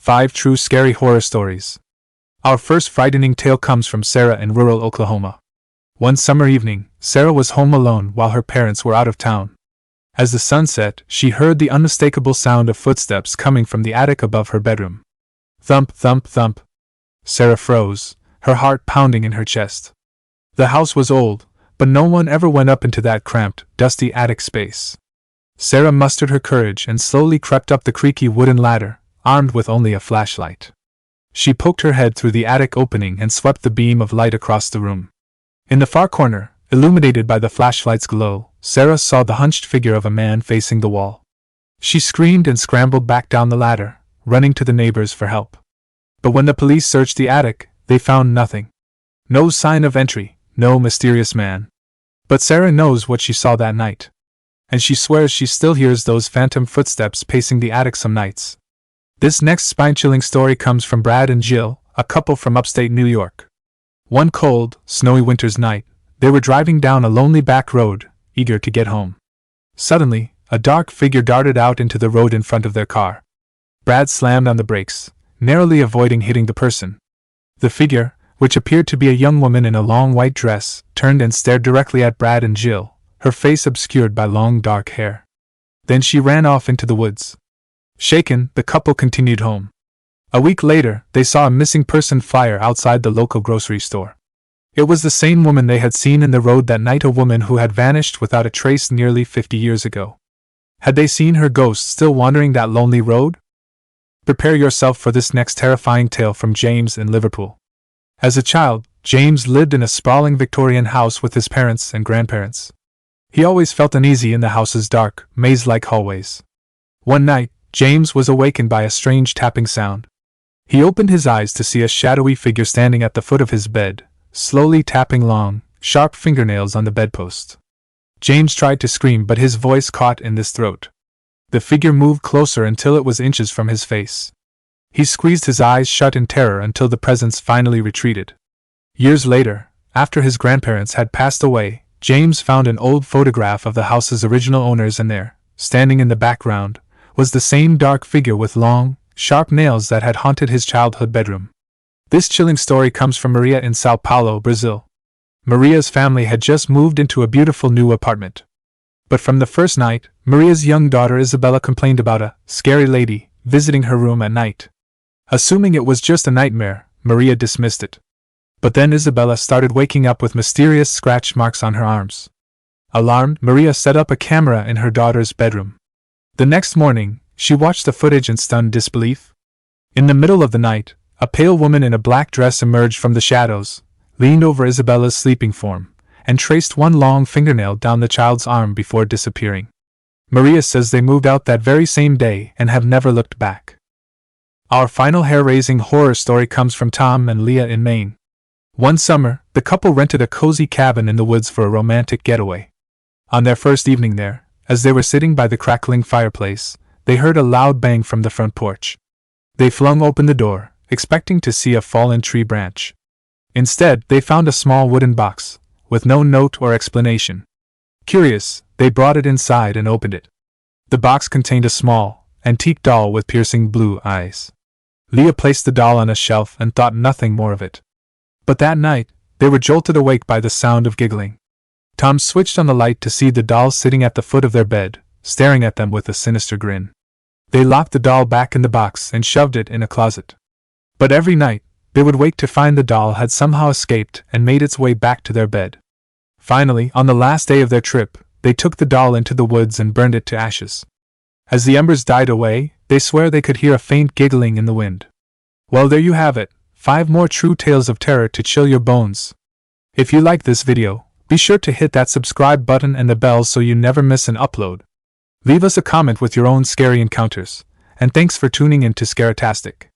5 True Scary Horror Stories. Our first frightening tale comes from Sarah in rural Oklahoma. One summer evening, Sarah was home alone while her parents were out of town. As the sun set, she heard the unmistakable sound of footsteps coming from the attic above her bedroom. Thump, thump, thump. Sarah froze, her heart pounding in her chest. The house was old, but no one ever went up into that cramped, dusty attic space. Sarah mustered her courage and slowly crept up the creaky wooden ladder, armed with only a flashlight. She poked her head through the attic opening and swept the beam of light across the room. In the far corner, illuminated by the flashlight's glow, Sarah saw the hunched figure of a man facing the wall. She screamed and scrambled back down the ladder, running to the neighbors for help. But when the police searched the attic, they found nothing. No sign of entry, no mysterious man. But Sarah knows what she saw that night. And she swears she still hears those phantom footsteps pacing the attic some nights. This next spine-chilling story comes from Brad and Jill, a couple from upstate New York. One cold, snowy winter's night, they were driving down a lonely back road, eager to get home. Suddenly, a dark figure darted out into the road in front of their car. Brad slammed on the brakes, narrowly avoiding hitting the person. The figure, which appeared to be a young woman in a long white dress, turned and stared directly at Brad and Jill, her face obscured by long dark hair. Then she ran off into the woods. Shaken, the couple continued home. A week later, they saw a missing person flyer outside the local grocery store. It was the same woman they had seen in the road that night, a woman who had vanished without a trace nearly 50 years ago. Had they seen her ghost still wandering that lonely road? Prepare yourself for this next terrifying tale from James in Liverpool. As a child, James lived in a sprawling Victorian house with his parents and grandparents. He always felt uneasy in the house's dark, maze-like hallways. One night, James was awakened by a strange tapping sound. He opened his eyes to see a shadowy figure standing at the foot of his bed, slowly tapping long, sharp fingernails on the bedpost. James tried to scream, but his voice caught in his throat. The figure moved closer until it was inches from his face. He squeezed his eyes shut in terror until the presence finally retreated. Years later, after his grandparents had passed away, James found an old photograph of the house's original owners, and there, standing in the background, was the same dark figure with long, sharp nails that had haunted his childhood bedroom. This chilling story comes from Maria in Sao Paulo, Brazil. Maria's family had just moved into a beautiful new apartment. But from the first night, Maria's young daughter Isabella complained about a scary lady visiting her room at night. Assuming it was just a nightmare, Maria dismissed it. But then Isabella started waking up with mysterious scratch marks on her arms. Alarmed, Maria set up a camera in her daughter's bedroom. The next morning, she watched the footage in stunned disbelief. In the middle of the night, a pale woman in a black dress emerged from the shadows, leaned over Isabella's sleeping form, and traced one long fingernail down the child's arm before disappearing. Maria says they moved out that very same day and have never looked back. Our final hair-raising horror story comes from Tom and Leah in Maine. One summer, the couple rented a cozy cabin in the woods for a romantic getaway. On their first evening there, as they were sitting by the crackling fireplace, they heard a loud bang from the front porch. They flung open the door, expecting to see a fallen tree branch. Instead, they found a small wooden box, with no note or explanation. Curious, they brought it inside and opened it. The box contained a small, antique doll with piercing blue eyes. Leah placed the doll on a shelf and thought nothing more of it. But that night, they were jolted awake by the sound of giggling. Tom switched on the light to see the doll sitting at the foot of their bed, staring at them with a sinister grin. They locked the doll back in the box and shoved it in a closet. But every night, they would wake to find the doll had somehow escaped and made its way back to their bed. Finally, on the last day of their trip, they took the doll into the woods and burned it to ashes. As the embers died away, they swear they could hear a faint giggling in the wind. Well, there you have it, 5 more true tales of terror to chill your bones. If you like this video, be sure to hit that subscribe button and the bell so you never miss an upload. Leave us a comment with your own scary encounters, and thanks for tuning in to Scaretastic.